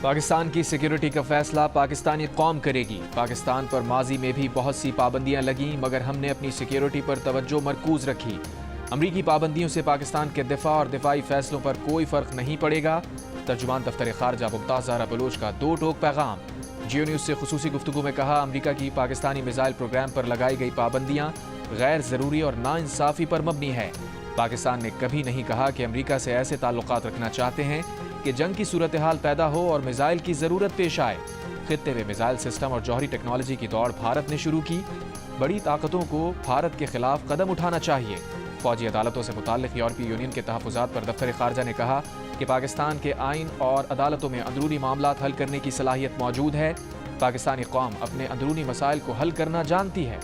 پاکستان کی سیکیورٹی کا فیصلہ پاکستانی قوم کرے گی۔ پاکستان پر ماضی میں بھی بہت سی پابندیاں لگیں مگر ہم نے اپنی سیکیورٹی پر توجہ مرکوز رکھی۔ امریکی پابندیوں سے پاکستان کے دفاع اور دفاعی فیصلوں پر کوئی فرق نہیں پڑے گا۔ ترجمان دفتر خارجہ ممتاز زہرا بلوچ کا دو ٹوک پیغام۔ جیو نیوز سے خصوصی گفتگو میں کہا، امریکہ کی پاکستانی میزائل پروگرام پر لگائی گئی پابندیاں غیر ضروری اور ناانصافی پر مبنی ہے۔ پاکستان نے کبھی نہیں کہا کہ امریکہ سے ایسے تعلقات رکھنا چاہتے ہیں کہ جنگ کی صورتحال پیدا ہو اور میزائل کی ضرورت پیش آئے۔ خطے میں میزائل سسٹم اور جوہری ٹیکنالوجی کی دوڑ بھارت نے شروع کی۔ بڑی طاقتوں کو بھارت کے خلاف قدم اٹھانا چاہیے۔ فوجی عدالتوں سے متعلق یورپی یونین کے تحفظات پر دفتر خارجہ نے کہا کہ پاکستان کے آئین اور عدالتوں میں اندرونی معاملات حل کرنے کی صلاحیت موجود ہے۔ پاکستانی قوم اپنے اندرونی مسائل کو حل کرنا جانتی ہے۔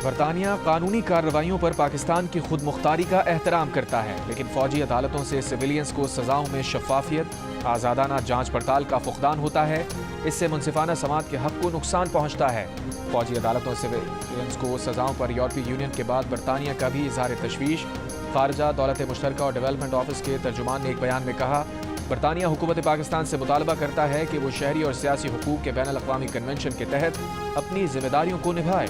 برطانیہ قانونی کارروائیوں پر پاکستان کی خود مختاری کا احترام کرتا ہے، لیکن فوجی عدالتوں سے سویلینز کو سزاؤں میں شفافیت، آزادانہ جانچ پڑتال کا فقدان ہوتا ہے۔ اس سے منصفانہ سماعت کے حق کو نقصان پہنچتا ہے۔ فوجی عدالتوں سے سویلینز کو سزاؤں پر یورپی یونین کے بعد برطانیہ کا بھی اظہار تشویش۔ خارجہ، دولت مشترکہ اور ڈیولپمنٹ آفس کے ترجمان نے ایک بیان میں کہا، برطانیہ حکومت پاکستان سے مطالبہ کرتا ہے کہ وہ شہری اور سیاسی حقوق کے بین الاقوامی کنونشن کے تحت اپنی ذمہ داریوں کو نبھائے۔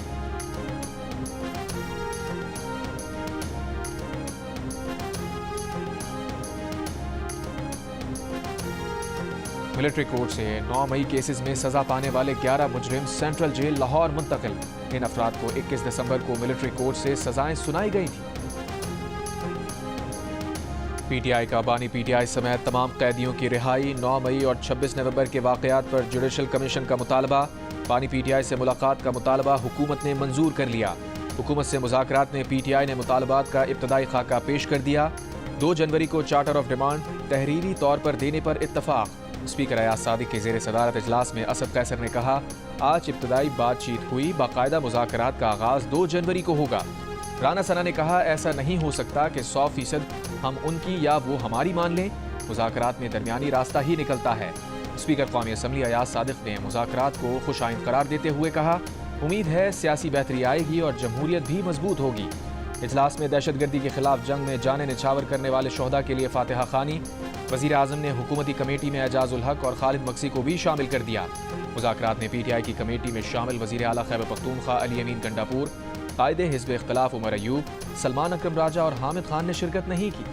ملٹری کورٹ سے 9 مئی کیسز میں سزا پانے والے 11 مجرم سینٹرل جیل لاہور منتقل۔ ان افراد کو 21 دسمبر کو ملٹری کورٹ سے سزائیں سنائی گئی تھیں۔ پی ٹی آئی کا بانی پی ٹی آئی سمیت تمام قیدیوں کی رہائی۔ 9 مئی اور 26 نومبر کے واقعات پر جوڈیشل کمیشن کا مطالبہ۔ بانی پی ٹی آئی سے ملاقات کا مطالبہ حکومت نے منظور کر لیا۔ حکومت سے مذاکرات میں پی ٹی آئی نے مطالبات کا ابتدائی خاکہ پیش کر دیا۔ 2 جنوری کو چارٹر آف ڈیمانڈ تحریری طور پر دینے پر اتفاق۔ اسپیکر ایاز صادق کے زیر صدارت اجلاس میں اسد قیصر نے کہا، آج ابتدائی بات چیت ہوئی، باقاعدہ مذاکرات کا آغاز 2 جنوری کو ہوگا۔ رانا ثنا نے کہا، ایسا نہیں ہو سکتا کہ 100% ہم ان کی یا وہ ہماری مان لیں، مذاکرات میں درمیانی راستہ ہی نکلتا ہے۔ اسپیکر قومی اسمبلی ایاز صادق نے مذاکرات کو خوش آئند قرار دیتے ہوئے کہا، امید ہے سیاسی بہتری آئے گی اور جمہوریت بھی مضبوط ہوگی۔ اجلاس میں دہشت گردی کے خلاف جنگ میں جانیں نچھاور کرنے والے شہداء کے لیے فاتحہ خوانی۔ وزیر اعظم نے حکومتی کمیٹی میں اعجاز الحق اور خالد مکسی کو بھی شامل کر دیا۔ مذاکرات میں پی ٹی آئی کی کمیٹی میں شامل وزیر اعلیٰ خیبر پختونخوا علی امین گنڈاپور، قائد حزب اختلاف عمر ایوب، سلمان اکرم راجہ اور حامد خان نے شرکت نہیں کی۔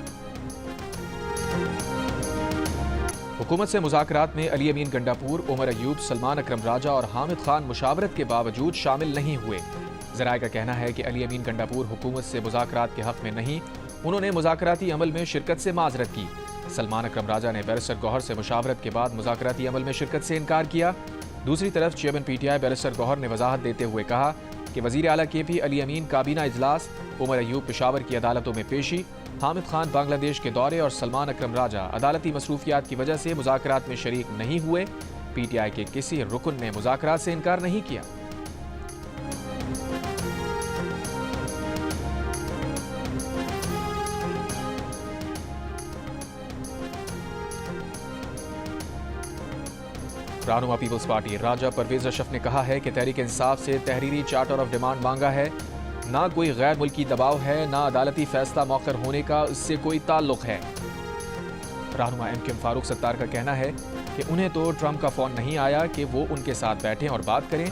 حکومت سے مذاکرات میں علی امین گنڈاپور، عمر ایوب، سلمان اکرم راجہ اور حامد خان مشاورت کے باوجود شامل نہیں ہوئے۔ ذرائع کا کہنا ہے کہ علی امین گنڈاپور حکومت سے مذاکرات کے حق میں نہیں، انہوں نے مذاکراتی عمل میں شرکت سے معذرت کی۔ سلمان اکرم راجہ نے بیرسٹر گوہر سے مشاورت کے بعد مذاکراتی عمل میں شرکت سے انکار کیا۔ دوسری طرف چیئرمین پی ٹی آئی بیرسٹر گوہر نے وضاحت دیتے ہوئے کہا کہ وزیر اعلیٰ کے پی علی امین کابینہ اجلاس، عمر ایوب پشاور کی عدالتوں میں پیشی، حامد خان بنگلہ دیش کے دورے اور سلمان اکرم راجہ عدالتی مصروفیات کی وجہ سے مذاکرات میں شریک نہیں ہوئے۔ پی ٹی آئی کے کسی رکن نے مذاکرات سے انکار نہیں کیا۔ رہنما پیپلز پارٹی راجہ پرویز اشرف نے کہا ہے کہ تحریک انصاف سے تحریری چارٹر آف ڈیمانڈ مانگا ہے، نہ کوئی غیر ملکی دباؤ ہے، نہ عدالتی فیصلہ مؤخر ہونے کا اس سے کوئی تعلق ہے۔ رہنما M Q M Farooq Sattar کا کہنا ہے کہ انہیں تو ٹرمپ کا فون نہیں آیا کہ وہ ان کے ساتھ بیٹھیں اور بات کریں،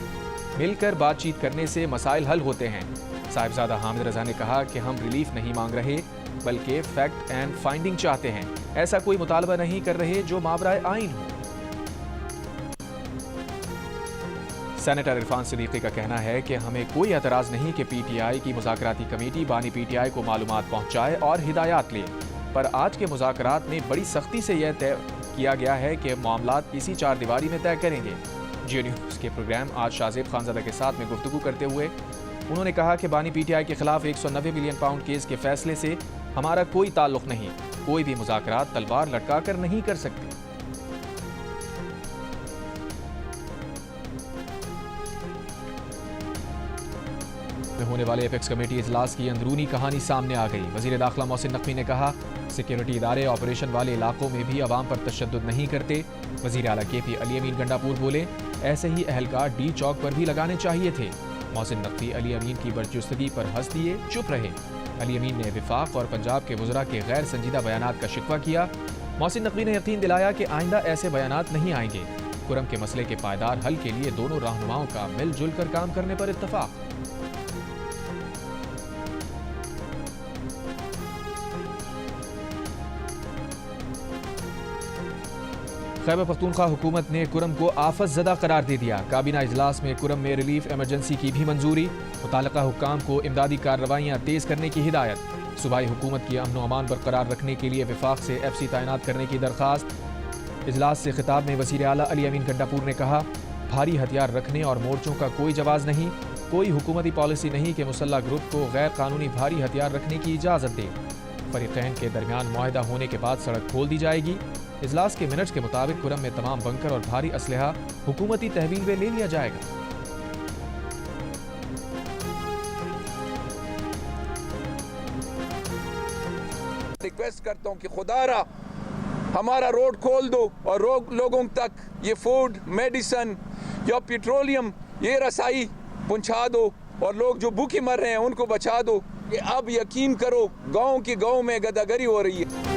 مل کر بات چیت کرنے سے مسائل حل ہوتے ہیں۔ صاحبزادہ حامد رضا نے کہا کہ ہم ریلیف نہیں مانگ رہے بلکہ فیکٹ اینڈ فائنڈنگ چاہتے ہیں، ایسا کوئی مطالبہ نہیں کر رہے جو مابرائے آئین ہو۔ سینیٹر عرفان صدیقی کا کہنا ہے کہ ہمیں کوئی اعتراض نہیں کہ پی ٹی آئی کی مذاکراتی کمیٹی بانی پی ٹی آئی کو معلومات پہنچائے اور ہدایات لے، پر آج کے مذاکرات میں بڑی سختی سے یہ طے کیا گیا ہے کہ معاملات اسی 4 دیواری میں طے کریں گے۔ جیو نیوز کے پروگرام آج شاہزیب خانزادہ کے ساتھ میں گفتگو کرتے ہوئے انہوں نے کہا کہ بانی پی ٹی آئی کے خلاف 190 ملین پاؤنڈ کیس کے فیصلے سے ہمارا کوئی تعلق نہیں، کوئی بھی مذاکرات تلوار لٹکا کر نہیں کر سکتے۔ میں ہونے والے ایپیکس کمیٹی اجلاس کی اندرونی کہانی سامنے آ گئی۔ وزیر داخلہ محسن نقوی نے کہا، سیکیورٹی ادارے آپریشن والے علاقوں میں بھی عوام پر تشدد نہیں کرتے۔ وزیر اعلیٰ کے پی علی امین گنڈاپور بولے، ایسے ہی اہلکار ڈی چوک پر بھی لگانے چاہیے تھے۔ محسن نقوی علی امین کی برجستگی پر ہنس دیے، چپ رہے۔ علی امین نے وفاق اور پنجاب کے وزراء کے غیر سنجیدہ بیانات کا شکوہ کیا۔ محسن نقوی نے یقین دلایا کہ آئندہ ایسے بیانات نہیں آئیں گے۔ کرم کے مسئلے کے پائیدار حل کے لیے دونوں رہنماؤں کا مل جل کر کام کرنے پر اتفاق۔ خیبر پختونخوا حکومت نے کرم کو آفت زدہ قرار دے دیا۔ کابینہ اجلاس میں کرم میں ریلیف ایمرجنسی کی بھی منظوری۔ متعلقہ حکام کو امدادی کارروائیاں تیز کرنے کی ہدایت۔ صوبائی حکومت کی امن و امان برقرار رکھنے کے لیے وفاق سے ایف سی تعینات کرنے کی درخواست۔ اجلاس سے خطاب میں وزیر اعلیٰ علی امین گنڈاپور نے کہا، بھاری ہتھیار رکھنے اور مورچوں کا کوئی جواز نہیں۔ کوئی حکومتی پالیسی نہیں کہ مسلح گروپ کو غیر قانونی بھاری ہتھیار رکھنے کی اجازت دے۔ فریقین کے درمیان معاہدہ ہونے کے بعد سڑک کھول دی جائے گی۔ اجلاس کے منٹس کے مطابق کرم میں تمام بنکر اور بھاری اسلحہ حکومتی تحویل میں لے لیا جائے گا۔ ریکویسٹ کرتا ہوں کہ خدا را ہمارا روڈ کھول دو اور لوگوں تک یہ فوڈ، میڈیسن یا پیٹرولیم یہ رسائی پہنچا دو، اور لوگ جو بھوکے مر رہے ہیں ان کو بچا دو۔ کہ اب یقین کرو گاؤں میں گداگری ہو رہی ہے۔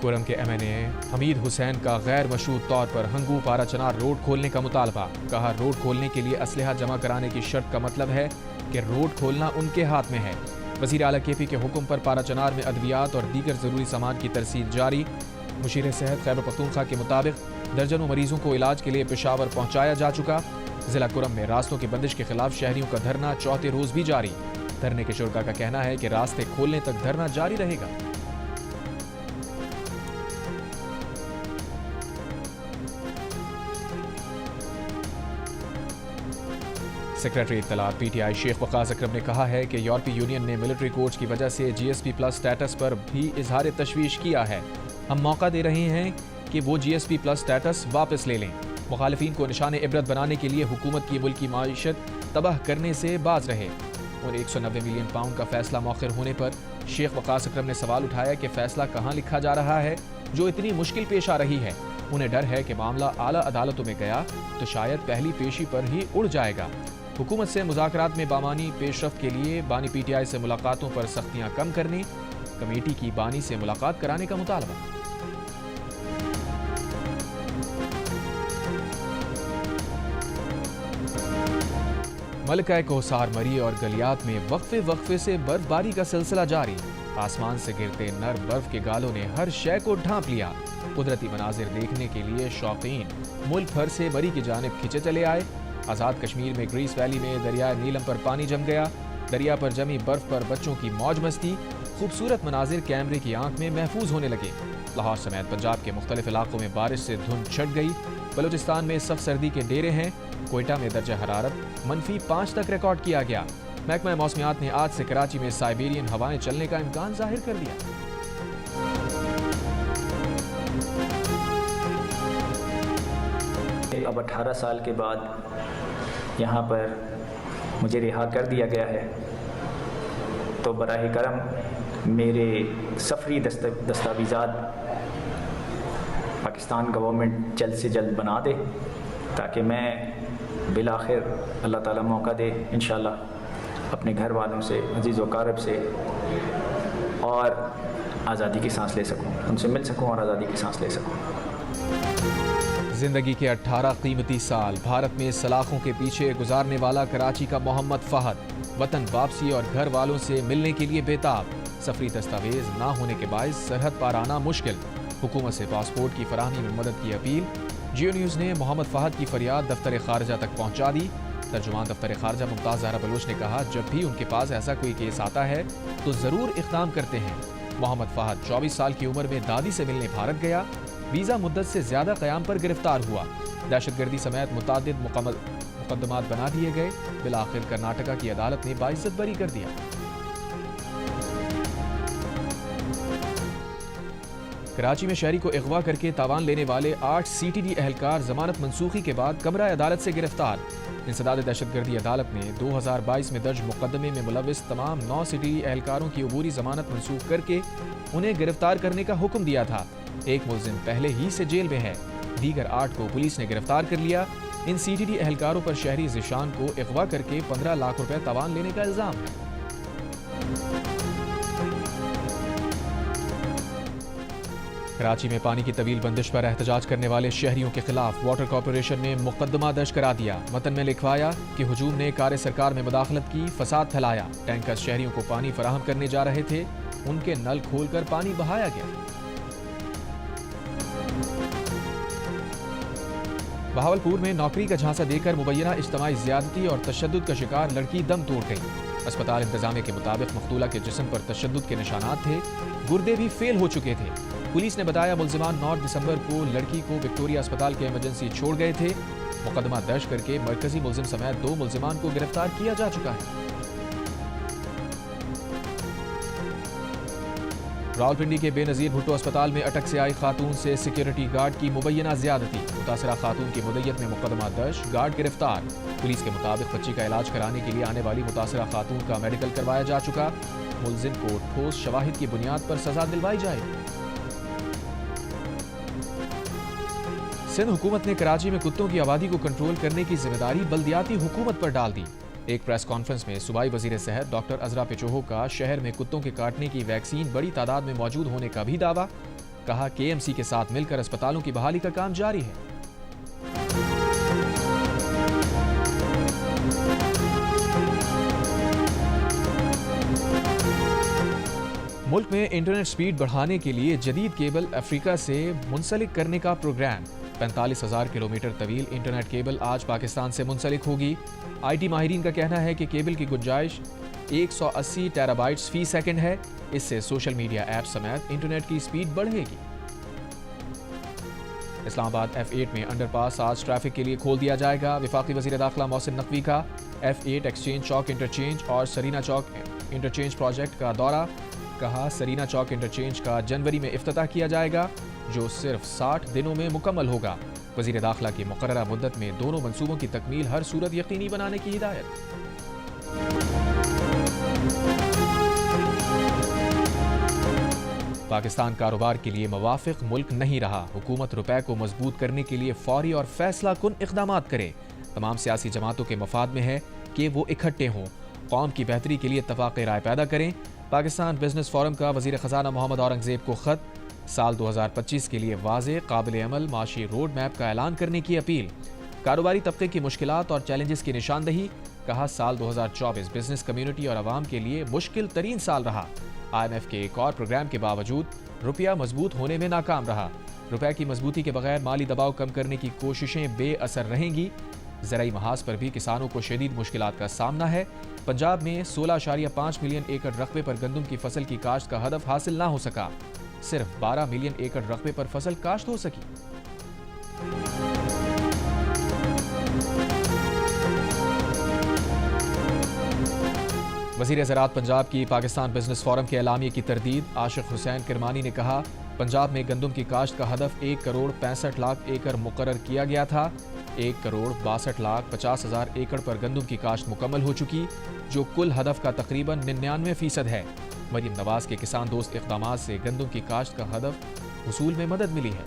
کرم کے ایم این اے حمید حسین کا غیر مشروط طور پر ہنگو پارا چنار روڈ کھولنے کا مطالبہ۔ کہا، روڈ کھولنے کے لیے اسلحہ جمع کرانے کی شرط کا مطلب ہے کہ روڈ کھولنا ان کے ہاتھ میں ہے۔ وزیر اعلیٰ کے پی کے حکم پر پارا چنار میں ادویات اور دیگر ضروری سامان کی ترسیل جاری۔ مشیر صحت خیبر پختونخوا کے مطابق درجنوں مریضوں کو علاج کے لیے پشاور پہنچایا جا چکا۔ ضلع کرم میں راستوں کی بندش کے خلاف شہریوں کا دھرنا چوتھے روز بھی جاری۔ دھرنے کے شرکا کا کہنا ہے کہ راستے کھولنے تک دھرنا جاری رہے گا۔ سیکریٹری اطلاعات پی ٹی آئی شیخ وقاص اکرم نے کہا ہے کہ یورپی یونین نے ملٹری کوچ کی وجہ سے جی ایس پی پلس سٹیٹس پر بھی اظہار تشویش کیا ہے۔ ہم موقع دے رہے ہیں کہ وہ جی ایس پی پلس سٹیٹس واپس لے لیں۔ مخالفین کو نشان عبرت بنانے کے لیے حکومت کی ملکی معیشت تباہ کرنے سے باز رہے۔ اور 190 ملین پاؤنڈ کا فیصلہ مؤخر ہونے پر شیخ وقاص اکرم نے سوال اٹھایا کہ فیصلہ کہاں لکھا جا رہا ہے جو اتنی مشکل پیش آ رہی ہے۔ انہیں ڈر ہے کہ معاملہ اعلیٰ عدالتوں میں گیا تو شاید پہلی پیشی پر ہی اڑ جائے گا۔ حکومت سے مذاکرات میں بامانی پیش رفت کے لیے بانی پی ٹی آئی سے ملاقاتوں پر سختیاں کم کرنے، کمیٹی کی بانی سے ملاقات کرانے کا مطالبہ۔ ملکہ کوثر مری اور گلیات میں وقفے سے برف باری کا سلسلہ جاری۔ آسمان سے گرتے نر برف کے گالوں نے ہر شے کو ڈھانپ لیا۔ قدرتی مناظر دیکھنے کے لیے شوقین ملک بھر سے مری کی جانب کھینچے چلے آئے۔ آزاد کشمیر میں گریس ویلی میں دریائے نیلم پر پانی جم گیا۔ دریا پر جمی برف پر بچوں کی موج مستی۔ خوبصورت مناظر کیمرے کی آنکھ میں محفوظ ہونے لگے۔ لاہور سمیت پنجاب کے مختلف علاقوں میں بارش سے دھند چھٹ گئی۔ بلوچستان میں سخت سردی کے ڈیرے ہیں۔ کوئٹہ میں درجہ حرارت -5 تک ریکارڈ کیا گیا۔ محکمہ موسمیات نے آج سے کراچی میں سائبیرین ہوائیں چلنے کا امکان ظاہر کر دیا۔ اب 18 سال کے بعد یہاں پر مجھے رہا کر دیا گیا ہے، تو براہ کرم میرے سفری دستاویزات پاکستان گورنمنٹ جلد سے جلد بنا دے تاکہ میں بالآخر اللہ تعالیٰ موقع دے انشاءاللہ اپنے گھر والوں سے، عزیز و اقارب سے اور آزادی کی سانس لے سکوں، ان سے مل سکوں اور آزادی کی سانس لے سکوں۔ زندگی کے 18 قیمتی سال بھارت میں سلاخوں کے پیچھے گزارنے والا کراچی کا محمد فہد وطن واپسی اور گھر والوں سے ملنے کے لیے بےتاب۔ سفری دستاویز نہ ہونے کے باعث سرحد پار آنا مشکل، حکومت سے پاسپورٹ کی فراہمی میں مدد کی اپیل۔ جیو نیوز نے محمد فہد کی فریاد دفتر خارجہ تک پہنچا دی۔ ترجمان دفتر خارجہ ممتاز زہرا بلوچ نے کہا، جب بھی ان کے پاس ایسا کوئی کیس آتا ہے تو ضرور اقدام کرتے ہیں۔ محمد فہد 24 سال کی عمر میں دادی سے ملنے بھارت گیا، ویزا مدت سے زیادہ قیام پر گرفتار ہوا، دہشت گردی سمیت متعدد مقدمات بنا دیے گئے، بالآخر کرناٹکا کی عدالت نے باعزت بری کر دیا۔ کراچی میں شہری کو اغوا کر کے تاوان لینے والے 8 سی ٹی ڈی اہلکار ضمانت منسوخی کے بعد کمرہ عدالت سے گرفتار۔ انسداد دہشت گردی عدالت نے 2022 میں درج مقدمے میں ملوث تمام 9 سی ٹی ڈی اہلکاروں کی عبوری ضمانت منسوخ کر کے انہیں گرفتار کرنے کا حکم دیا تھا۔ ایک ملزم پہلے ہی سے جیل میں ہے۔ دیگر 8 کو پولیس نے گرفتار کر لیا۔ ان CTD اہلکاروں پر شہری ذیشان کو اغوا کر کے 15 لاکھ روپے تاوان لینے کا الزام ہے۔ کراچی میں پانی کی طویل بندش پر احتجاج کرنے والے شہریوں کے خلاف واٹر کارپوریشن نے مقدمہ درج کرا دیا۔ متن میں لکھوایا کہ ہجوم نے کار سرکار میں مداخلت کی، فساد پھیلایا۔ ٹینکر شہریوں کو پانی فراہم کرنے جا رہے تھے، ان کے نل کھول کر پانی بہایا گیا۔ بہاولپور میں نوکری کا جھانسا دے کر مبینہ اجتماعی زیادتی اور تشدد کا شکار لڑکی دم توڑ گئی۔ اسپتال انتظامیہ کے مطابق مقتولہ کے جسم پر تشدد کے نشانات تھے، گردے بھی فیل ہو چکے تھے۔ پولیس نے بتایا ملزمان 9 دسمبر کو لڑکی کو وکٹوریہ اسپتال کے ایمرجنسی چھوڑ گئے تھے۔ مقدمہ درج کر کے مرکزی ملزم سمیت 2 ملزمان کو گرفتار کیا جا چکا ہے۔ راولپنڈی کے بے نظیر بھٹو اسپتال میں اٹک سے آئی خاتون سے سیکیورٹی گارڈ کی مبینہ زیادتی، متاثرہ خاتون کی مدعیت میں مقدمہ درج، گارڈ گرفتار۔ پولیس کے مطابق بچی کا علاج کرانے کے لیے آنے والی متاثرہ خاتون کا میڈیکل کروایا جا چکا۔ ملزم کو ٹھوس شواہد کی بنیاد پر سزا دلوائی جائے گی۔ سندھ حکومت نے کراچی میں کتوں کی آبادی کو کنٹرول کرنے کی ذمہ داری بلدیاتی حکومت پر ڈال دی۔ ایک پریس کانفرنس میں صوبائی وزیر صحت ڈاکٹر عزرا پچوہو کا شہر میں کتوں کے کاٹنے کی ویکسین بڑی تعداد میں موجود ہونے کا بھی دعویٰ، کہا KMC کے ساتھ مل کر اسپتالوں کی بحالی کا کام جاری ہے۔ ملک میں انٹرنیٹ سپیڈ بڑھانے کے لیے جدید کیبل افریقہ سے منسلک کرنے کا پروگرام۔ 45,000 کلومیٹر طویل انٹرنیٹ کیبل آج پاکستان سے منسلک ہوگی۔ IT ماہرین کا کہنا ہے کہ کیبل کی گنجائش 180 ٹیرا بائٹس فی سیکنڈ ہے۔ اس سے سوشل میڈیا ایپ سمیت انٹرنیٹ کی سپیڈ بڑھے گی۔ اسلام آباد F8 میں انڈر پاس آج ٹریفک کے لیے کھول دیا جائے گا۔ وفاقی وزیر داخلہ محسن نقوی کا F8 ایکسچینج چوک انٹرچینج اور سرینا چوک انٹرچینج پروجیکٹ کا دورہ، کہا سرینا چوک انٹرچینج کا جنوری میں افتتاح کیا جائے گا، جو صرف 60 دنوں میں مکمل ہوگا۔ وزیر داخلہ کی مقررہ مدت میں دونوں منصوبوں کی تکمیل ہر صورت یقینی بنانے کی ہدایت۔ پاکستان کاروبار کے لیے موافق ملک نہیں رہا، حکومت روپے کو مضبوط کرنے کے لیے فوری اور فیصلہ کن اقدامات کرے۔ تمام سیاسی جماعتوں کے مفاد میں ہے کہ وہ اکٹھے ہوں، قوم کی بہتری کے لیے اتفاق رائے پیدا کریں۔ پاکستان بزنس فورم کا وزیر خزانہ محمد اورنگزیب کو خط، سال 2025 کے لیے واضح قابل عمل معاشی روڈ میپ کا اعلان کرنے کی اپیل۔ کاروباری طبقے کی مشکلات اور چیلنجز کی نشاندہی، کہا سال 2024 بزنس کمیونٹی اور عوام کے لیے مشکل ترین سال رہا۔ IMF کے ایک اور پروگرام کے باوجود روپیہ مضبوط ہونے میں ناکام رہا۔ روپے کی مضبوطی کے بغیر مالی دباؤ کم کرنے کی کوششیں بے اثر رہیں گی۔ زرعی محاذ پر بھی کسانوں کو شدید مشکلات کا سامنا ہے۔ پنجاب میں 16.5 ملین ایکڑ رقبے پر گندم کی فصل کی کاشت کا ہدف حاصل نہ ہو سکا، صرف 12 ملین ایکڑ رقبے پر فصل کاشت ہو سکی۔ وزیر زراعت پنجاب کی پاکستان بزنس فورم کے اعلامیے کی تردید، عاشق حسین کرمانی نے کہا پنجاب میں گندم کی کاشت کا ہدف 1,65,00,000 ایکڑ مقرر کیا گیا تھا۔ 1,62,50,000 ایکڑ پر گندم کی کاشت مکمل ہو چکی، جو کل ہدف کا تقریباً 99% ہے۔ مریم نواز کے کسان دوست اقدامات سے گندم کی کاشت کا ہدف حصول میں مدد ملی ہے۔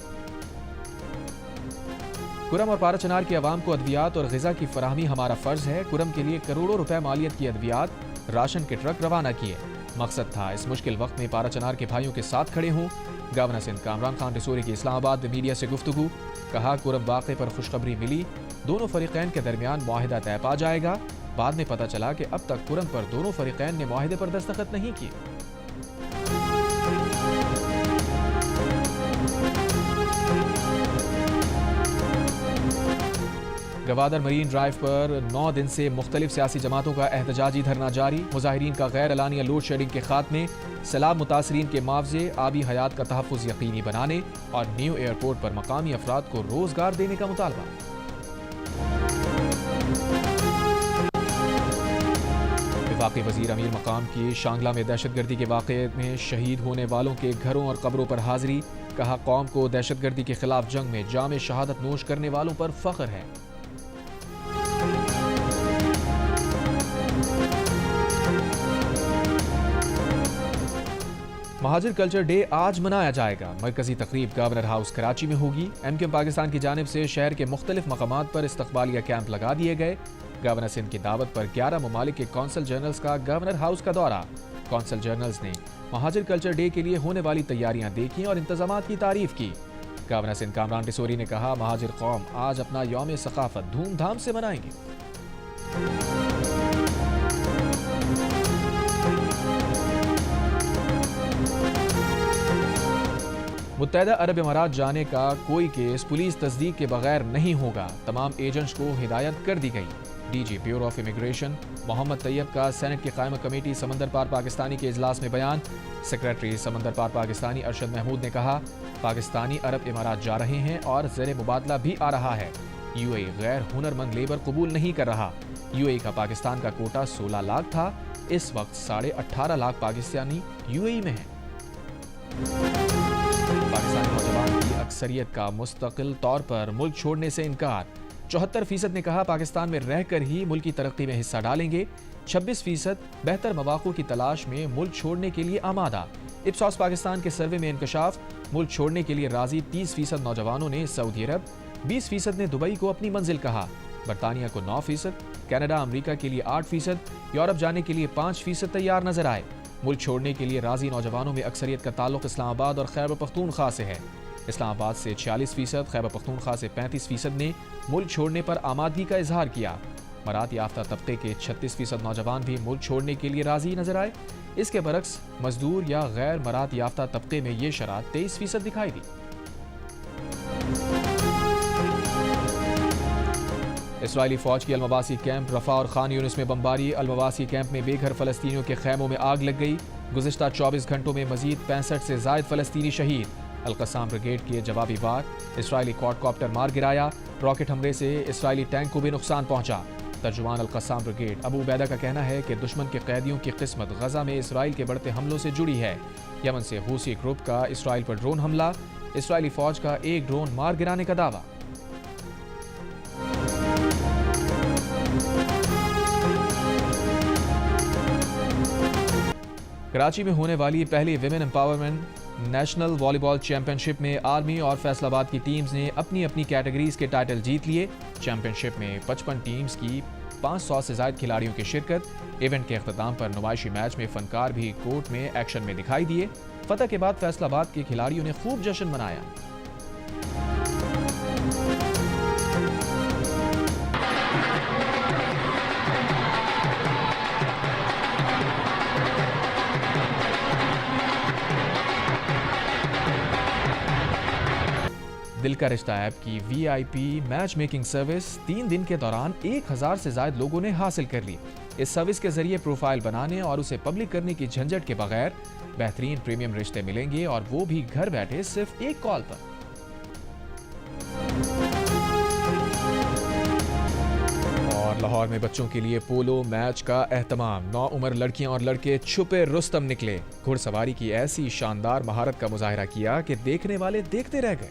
کرم اور پارا چنار کے عوام کو ادویات اور غذا کی فراہمی ہمارا فرض ہے۔ کرم کے لیے کروڑوں روپے مالیت کی ادویات، راشن کے ٹرک روانہ کیے۔ مقصد تھا اس مشکل وقت میں پارا چنار کے بھائیوں کے ساتھ کھڑے ہوں۔ گورنر سندھ کامران خان رسوری کی اسلام آباد میں میڈیا سے گفتگو، کہا کرم واقعے پر خوشخبری ملی، دونوں فریقین کے درمیان معاہدہ طے پا جائے گا۔ بعد میں پتہ چلا کہ اب تک کرم پر دونوں فریقین نے معاہدے پر دستخط نہیں کیے۔ گوادر مرین ڈرائیو پر 9 دن سے مختلف سیاسی جماعتوں کا احتجاجی دھرنا جاری۔ مظاہرین کا غیر اعلانیہ لوڈ شیڈنگ کے خاتمے، سیلاب متاثرین کے معاوضے، آبی حیات کا تحفظ یقینی بنانے اور نیو ایئرپورٹ پر مقامی افراد کو روزگار دینے کا مطالبہ۔ وفاقی وزیر امیر مقام کی شانگلہ میں دہشت گردی کے واقعے میں شہید ہونے والوں کے گھروں اور قبروں پر حاضری، کہا قوم کو دہشت گردی کے خلاف جنگ میں جام شہادت نوش کرنے والوں پر فخر ہے۔ مہاجر کلچر ڈے آج منایا جائے گا۔ مرکزی تقریب گورنر ہاؤس کراچی میں ہوگی۔ MQM پاکستان کی جانب سے شہر کے مختلف مقامات پر استقبالیہ کیمپ لگا دیے گئے۔ گورنر سندھ کی دعوت پر 11 ممالک کے کونسل جنرلز کا گورنر ہاؤس کا دورہ۔ کونسل جنرلز نے مہاجر کلچر ڈے کے لیے ہونے والی تیاریاں دیکھیں اور انتظامات کی تعریف کی۔ گورنر سندھ کامران ٹسوری نے کہا، مہاجر قوم آج اپنا یوم ثقافت دھوم دھام سے منائیں گے۔ متحدہ عرب امارات جانے کا کوئی کیس پولیس تصدیق کے بغیر نہیں ہوگا، تمام ایجنٹس کو ہدایت کر دی گئی۔ DG بیورو آف امیگریشن محمد طیب کا سینٹ کی قائمہ کمیٹی سمندر پار پاکستانی کے اجلاس میں بیان۔ سیکریٹری سمندر پار پاکستانی ارشد محمود نے کہا، پاکستانی عرب امارات جا رہے ہیں اور زیر مبادلہ بھی آ رہا ہے۔ UAE غیر ہنرمند لیبر قبول نہیں کر رہا۔ UAE کا پاکستان کا کوٹا 16 لاکھ تھا، اس وقت 18.5 لاکھ پاکستانی UAE میں ہیں۔ پاکستانی نوجوان کی اکثریت کا مستقل طور پر ملک چھوڑنے سے انکار۔ 74% نے کہا پاکستان میں رہ کر ہی ملک کی ترقی میں حصہ ڈالیں گے۔ 26% بہتر مواقع کی تلاش میں ملک چھوڑنے کے لیے آمادہ۔ اپسوس پاکستان کے سروے میں انکشاف، ملک چھوڑنے کے لیے راضی 30% نوجوانوں نے سعودی عرب، 20% نے دبئی کو اپنی منزل کہا، برطانیہ کو 9%، کینیڈا امریکہ کے لیے 8%، یورپ جانے کے لیے 5% تیار نظر آئے۔ ملک چھوڑنے کے لیے راضی نوجوانوں میں اکثریت کا تعلق اسلام آباد اور خیبر پختونخوا سے ہے۔ اسلام آباد سے 46%، خیبر پختونخوا سے 35% نے ملک چھوڑنے پر آمادگی کا اظہار کیا۔ مراد یافتہ طبقے کے 36% نوجوان بھی ملک چھوڑنے کے لیے راضی نظر آئے۔ اس کے برعکس مزدور یا غیر مراد یافتہ طبقے میں یہ شرح 23% دکھائی دی۔ اسرائیلی فوج کی المواسی کیمپ رفح اور خان یونس میں بمباری۔ المواسی کیمپ میں بے گھر فلسطینیوں کے خیموں میں آگ لگ گئی۔ گزشتہ 24 گھنٹوں میں مزید 65 سے زائد فلسطینی شہید۔ القسام بریگیڈ کے جوابی وار، اسرائیلی کوڈ کاپٹر مار گرایا۔ راکٹ حملے سے اسرائیلی ٹینک کو بھی نقصان پہنچا۔ ترجمان القسام بریگیڈ ابو عبیدہ کا کہنا ہے کہ دشمن کے قیدیوں کی قسمت غزہ میں اسرائیل کے بڑھتے حملوں سے جڑی ہے۔ یمن سے حوثی گروپ کا اسرائیل پر ڈرون حملہ، اسرائیلی فوج کا ایک ڈرون مار گرانے کا دعویٰ۔ کراچی میں ہونے والی پہلی ویمن امپاورمنٹ نیشنل والی بال چیمپئن شپ میں آرمی اور فیصل آباد کی ٹیمز نے اپنی اپنی کیٹیگریز کے ٹائٹل جیت لیے۔ چیمپئن شپ میں 55 ٹیمز کی 500 سے زائد کھلاڑیوں کی شرکت۔ ایونٹ کے اختتام پر نمائشی میچ میں فنکار بھی کورٹ میں ایکشن میں دکھائی دیے۔ فتح کے بعد فیصل آباد کے کھلاڑیوں نے خوب جشن منایا۔ دل کا رشتہ ایپ کی VIP میچ میکنگ سروس 3 دن کے دوران 1000 سے زائد لوگوں نے حاصل کر لی۔ اس سروس کے ذریعے پروفائل بنانے اور اسے پبلک کرنے کی جھنجھٹ کے بغیر بہترین پریمیم رشتے ملیں گے، اور وہ بھی گھر بیٹھے صرف ایک کال پر۔ اور لاہور میں بچوں کے لیے پولو میچ کا اہتمام۔ 9 عمر لڑکیاں اور لڑکے چھپے رستم نکلے۔ گھڑ سواری کی ایسی شاندار مہارت کا مظاہرہ کیا کہ دیکھنے والے دیکھتے رہ گئے۔